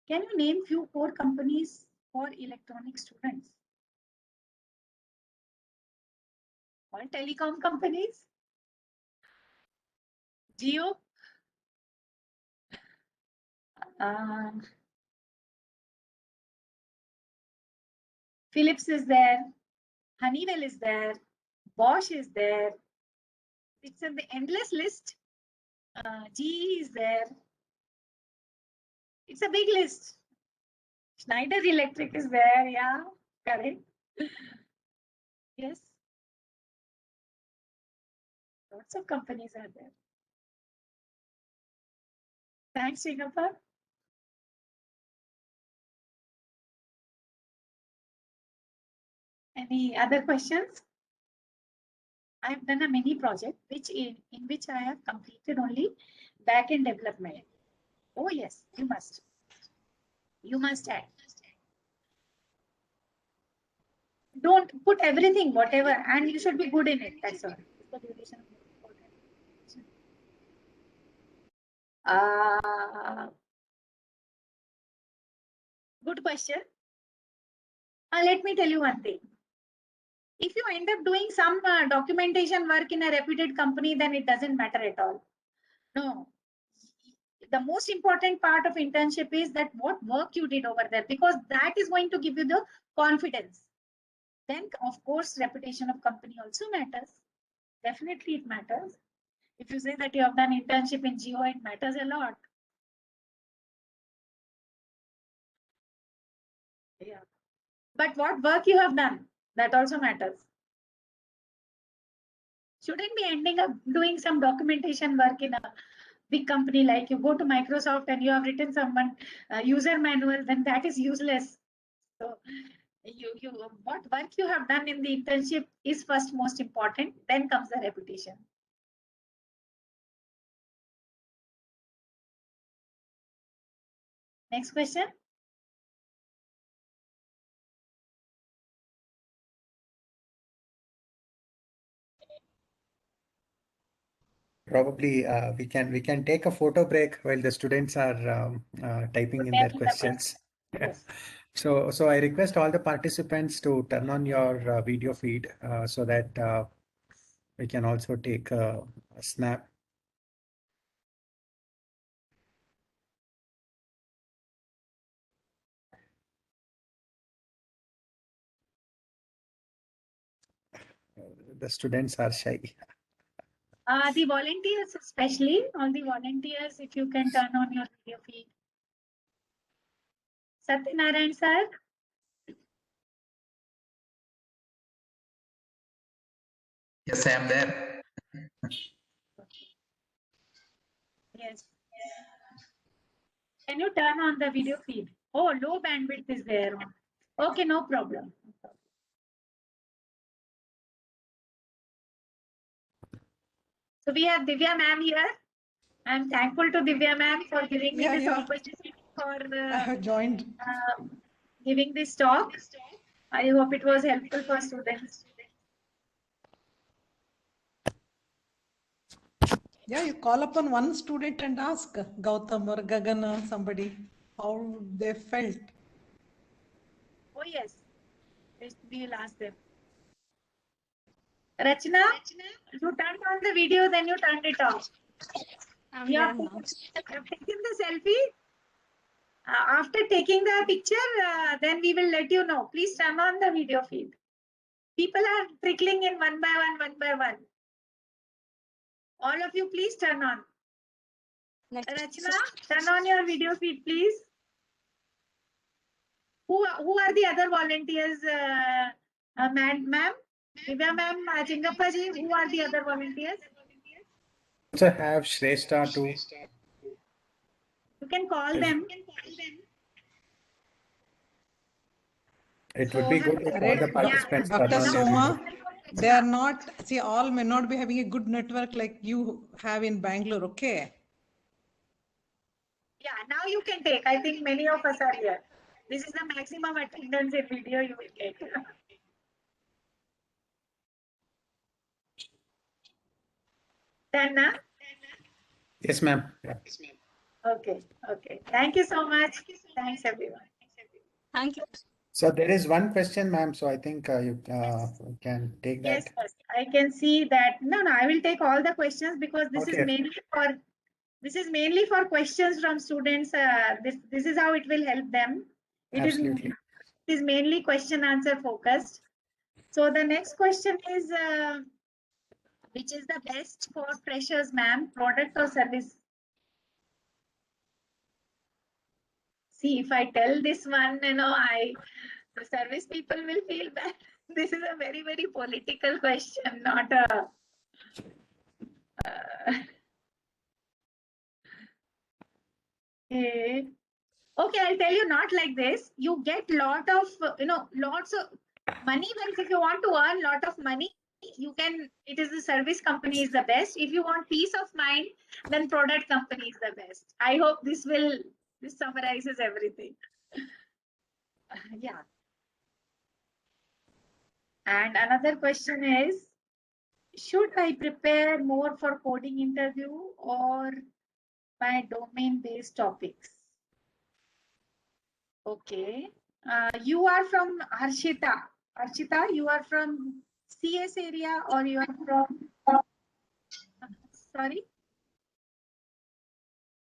Can you name few core companies for electronic students? All telecom companies? Jio? Philips is there. Honeywell is there. Bosch is there. It's an endless list. GE is there. It's a big list. Schneider Electric is there. Yeah, correct. Yes. Lots of companies are there. Thanks, Srinathar. Any other questions? I have done a mini project in which I have completed only back-end development. Oh yes, you must. You must add. Don't put everything, whatever, and you should be good in it. That's all. Good question. Let me tell you one thing. If you end up doing some documentation work in a reputed company, then it doesn't matter at all. No. The most important part of internship is that what work you did over there, because that is going to give you the confidence. Then, of course, reputation of company also matters. Definitely, it matters. If you say that you have done internship in Jio, it matters a lot. Yeah. But what work you have done, that also matters. Shouldn't be ending up doing some documentation work in a big company, like you go to Microsoft and you have written someone user manual, then that is useless. So what work you have done in the internship is first most important, then comes the reputation. Next question. Probably we can take a photo break while the students are typing in their questions. Yes. So I request all the participants to turn on your video feed so that we can also take a snap. The students are shy. The volunteers, especially all the volunteers, if you can turn on your video feed. Satyanarayan sir. Yes, I am there. Yes. Can you turn on the video feed? Oh, low bandwidth is there. Okay, no problem. So we have Divya ma'am here. I'm thankful to Divya ma'am for giving me this opportunity for I have joined. giving this talk. I hope it was helpful for students. Yeah, you call upon one student and ask Gautam or Gagan or somebody how they felt. Oh yes, we will ask them. Rachna, you turned on the video, then you turned it off. You have taken the selfie. After taking the picture, then we will let you know. Please turn on the video feed. People are trickling in one by one. All of you, please turn on. Rachna, turn on your video feed, please. Who are the other volunteers, ma'am? Divya ma'am, Chingappa ji, who are the other volunteers? Also have Shrestha too. You can call them. It would be good if all the participants Dr. turn on their Soma, video. they are not, see, all may not be having a good network like you have in Bangalore, okay? Yeah, now you can take. I think many of us are here. This is the maximum attendance in video you will get. Dana? Yes, ma'am. Yeah. Okay. Thank you so much. Thanks, everyone. Thank you. So there is one question, ma'am. So I think you can take that. Yes, I can see that. No, I will take all the questions because this Okay. is mainly for questions from students. This is how it will help them. Absolutely. It is mainly question answer focused. So the next question is, which is the best for freshers, ma'am, product or service? See, if I tell this one, the service people will feel bad. This is a very, very political question, not a. Okay, I'll tell you not like this. You get lots of money. If you want to earn lot of money, you can. It is the service company is the best. If you want peace of mind, then product company is the best. I hope this summarizes everything. Yeah. And another question is, should I prepare more for coding interview or my domain-based topics? Okay. You are from Harshita. Harshita, you are from CS area or you are from, sorry?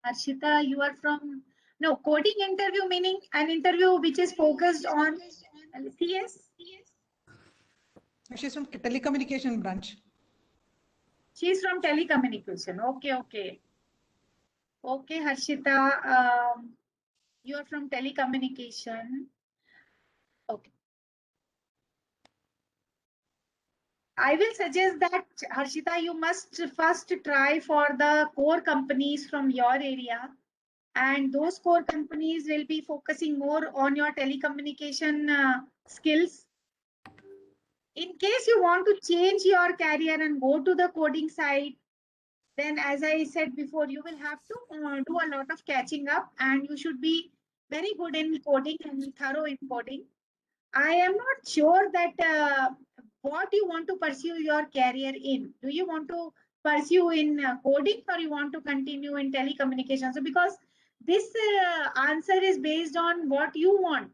Harshita, you are from, no, coding interview meaning an interview which is focused on CS? She's from telecommunication branch. She's from telecommunication. Okay. Okay, Harshita, you are from telecommunication. Okay. I will suggest that, Harshita, you must first try for the core companies from your area. And those core companies will be focusing more on your telecommunication skills. In case you want to change your career and go to the coding side, then as I said before, you will have to do a lot of catching up and you should be very good in coding and thorough in coding. I am not sure that what you want to pursue your career in. Do you want to pursue in coding or you want to continue in telecommunications? So because this answer is based on what you want.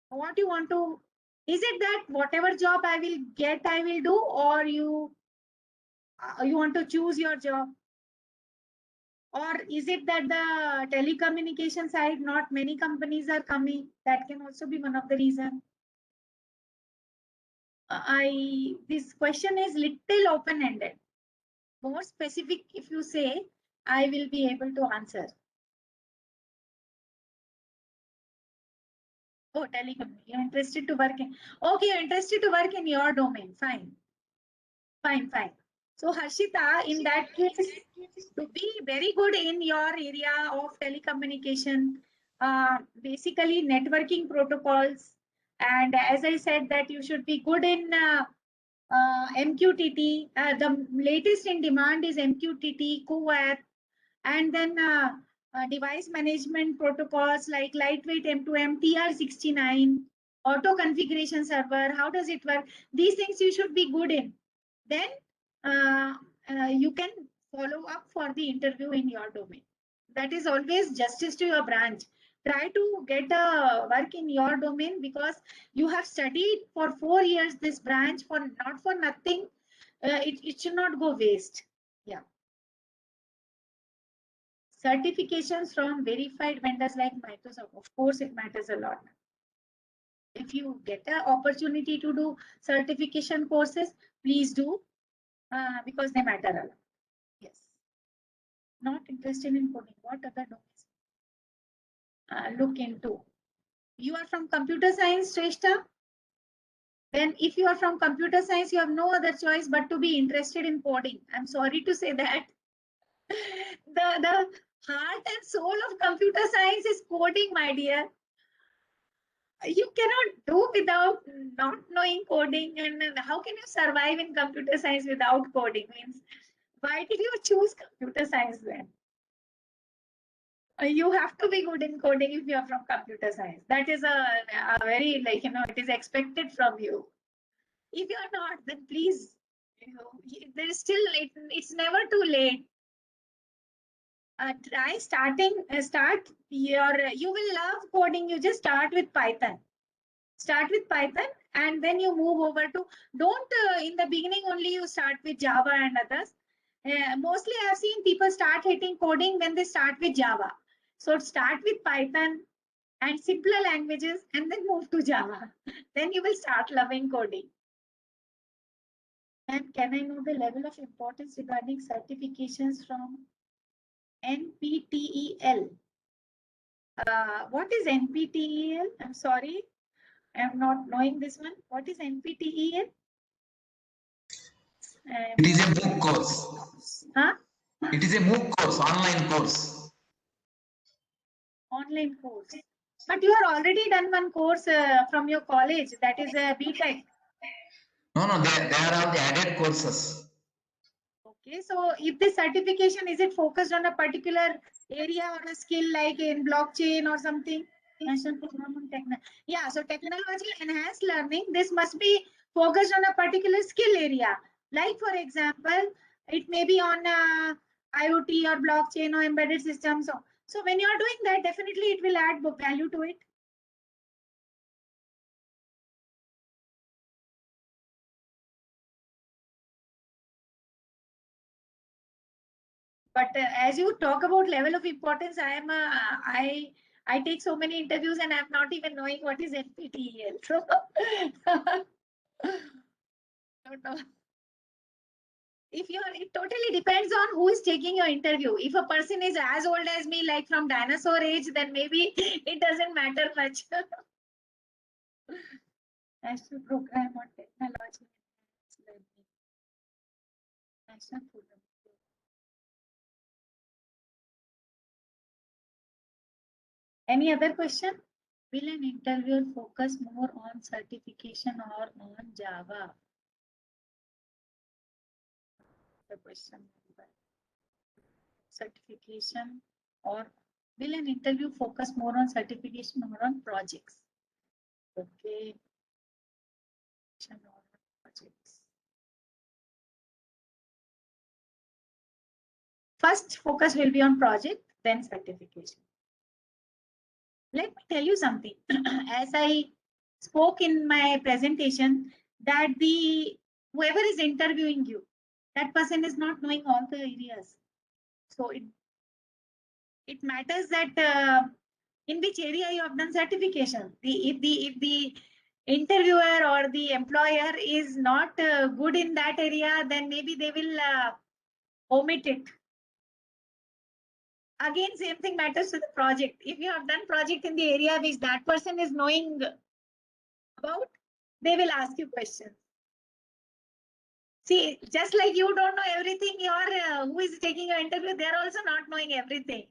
What you want to, is it that whatever job I will get, I will do, or you want to choose your job? Or is it that the telecommunication side, not many companies are coming? That can also be one of the reasons. This question is little open-ended. More specific, if you say, I will be able to answer. Oh, telecom. You're interested to work in. Okay, you're interested to work in your domain. Fine. So Harshita, in that case, to be very good in your area of telecommunication, basically networking protocols, and as I said that you should be good in MQTT. The latest in demand is MQTT, CoAP, And then device management protocols like lightweight M2M, TR69, auto configuration server. How does it work? These things you should be good in. Then you can follow up for the interview in your domain. That is always justice to your branch. Try to get a work in your domain because you have studied for 4 years this branch for not for nothing. It should not go waste. Yeah. Certifications from verified vendors like Microsoft, of course, it matters a lot. If you get an opportunity to do certification courses, please do because they matter a lot. Yes. Not interested in coding. What other domains? Look into. You are from computer science, Shrestha? Then if you are from computer science, you have no other choice but to be interested in coding. I'm sorry to say that. The heart and soul of computer science is coding, my dear. You cannot do without not knowing coding. And how can you survive in computer science without coding? Means, why did you choose computer science then? You have to be good in coding if you are from computer science. That is a very, like, it is expected from you. If you are not, then please, there is still, it's never too late. Try starting, you will love coding. You just start with Python. Start with Python and then you move over to, don't in the beginning only you start with Java and others. Mostly I've seen people start hating coding when they start with Java. So start with Python and simpler languages and then move to Java. Then you will start loving coding. And can I know the level of importance regarding certifications from NPTEL? What is NPTEL? I'm sorry, I'm not knowing this one. What is NPTEL? It is a MOOC course. Huh? It is a MOOC course, online course. Online course. But you are already done one course from your college, that is a BTech. No, they are all the added courses. Okay, so if this certification, is it focused on a particular area or a skill like in blockchain or something? Yeah, so technology enhanced learning, this must be focused on a particular skill area. Like for example, it may be on IoT or blockchain or embedded systems. So when you are doing that, definitely it will add value to it. But as you talk about level of importance, I take so many interviews and I'm not even knowing what is NPTEL. So don't know. It totally depends on who is taking your interview. If a person is as old as me, like from dinosaur age, then maybe it doesn't matter much. National program on technology. National program. Any other question? Will an interviewer focus more on certification or on Java? The question. Certification, or will an interview focus more on certification or on projects? Okay. Projects. First focus will be on project, then certification. Let me tell you something. As I spoke in my presentation, that whoever is interviewing you, that person is not knowing all the areas. So it matters that in which area you have done certification. If the interviewer or the employer is not good in that area, then maybe they will omit it. Again, same thing matters to the project. If you have done project in the area which that person is knowing about, they will ask you questions. See, just like you don't know everything, who is taking your interview, they are also not knowing everything.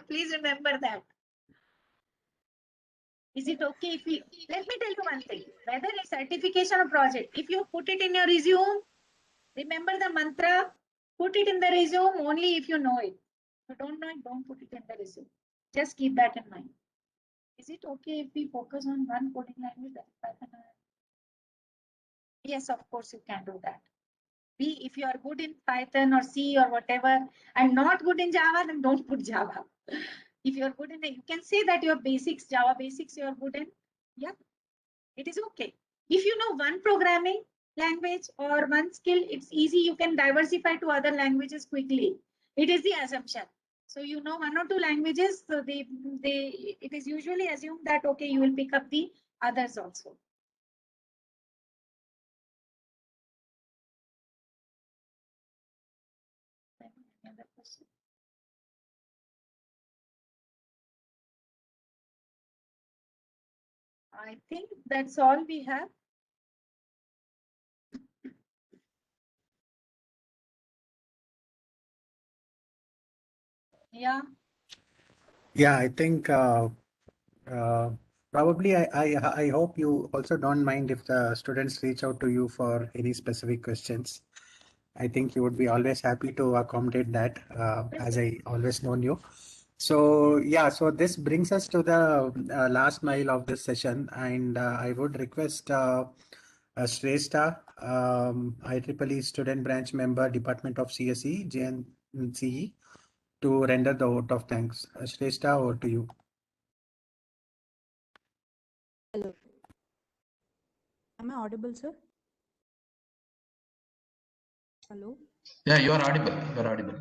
Please remember that. Is it okay if we, let me tell you one thing, whether it's certification or project, if you put it in your resume, remember the mantra, put it in the resume only if you know it. you don't know it, don't put it in the resume. Just keep that in mind. Is it okay if we focus on one coding language, that is Python? Yes, of course you can do that. If you are good in Python or C or whatever, and not good in Java, then don't put Java. If you are good in it, you can say that your basics, Java basics, you are good in. Yeah, it is okay. If you know one programming language or one skill, it's easy. You can diversify to other languages quickly. It is the assumption. So you know one or two languages, so it is usually assumed that okay, you will pick up the others also. Any other question? I think that's all we have. Yeah. Yeah, I think probably I hope you also don't mind if the students reach out to you for any specific questions. I think you would be always happy to accommodate that, as I always known you. So yeah, so this brings us to the last mile of this session, and I would request Shrestha, IEEE Student Branch Member, Department of CSE, JNCE, to render the vote of thanks. Shrestha, over to you. Hello. Am I audible, sir? Hello. Yeah, you are audible. You are audible.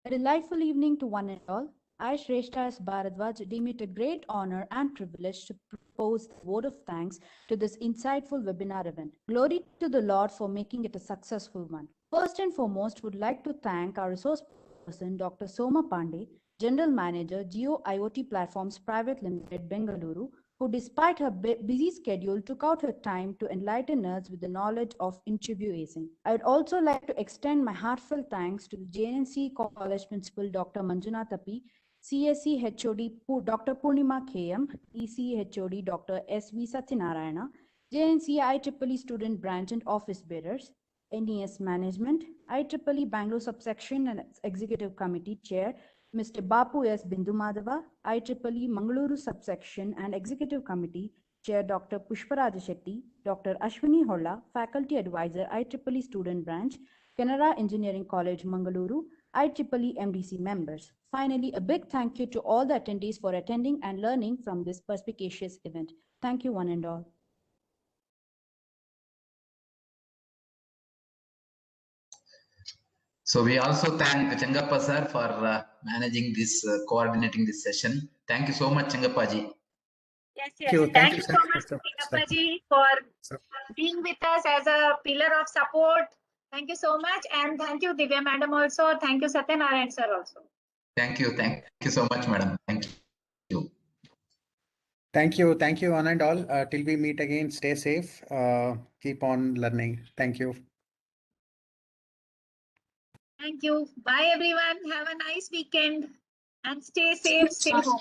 A delightful evening to one and all. I, Shrestha S. Bharadwaj, deem it a great honor and privilege to propose the vote of thanks to this insightful webinar event. Glory to the Lord for making it a successful one. First and foremost, would like to thank our resource person, Dr. Soma Pandey, General Manager, Geo IoT Platforms Private Limited, Bengaluru, who despite her busy schedule took out her time to enlighten us with the knowledge of interview acing. I would also like to extend my heartfelt thanks to the JNC College Principal Dr. Manjunath Appi, CSE HOD Dr. Purnima KM, ECE HOD Dr. SV Satyanarayana, JNC IEEE Student Branch and Office Bearers, NES Management, IEEE Bangalore Subsection and Executive Committee Chair, Mr. Bapu S. Bindumadava, IEEE Mangaluru Subsection and Executive Committee Chair Dr. Pushparaja Shetty, Dr. Ashwini Holla, Faculty Advisor, IEEE Student Branch, Canara Engineering College, Mangaluru, IEEE MDC members. Finally, a big thank you to all the attendees for attending and learning from this perspicacious event. Thank you, one and all. So we also thank Chengappa sir for managing this, coordinating this session. Thank you so much, Chengappa ji. Yes, Thank you. Thank you sir. so much, Chengappa for Sir. being with us as a pillar of support. Thank you so much. And thank you, Divya Madam also. Thank you, Satyanarayan sir also. Thank you. Thank you so much, madam. Thank you. Thank you. Thank you, one and all. Till we meet again, stay safe. Keep on learning. Thank you. Thank you. Bye, everyone. Have a nice weekend and stay safe, stay home.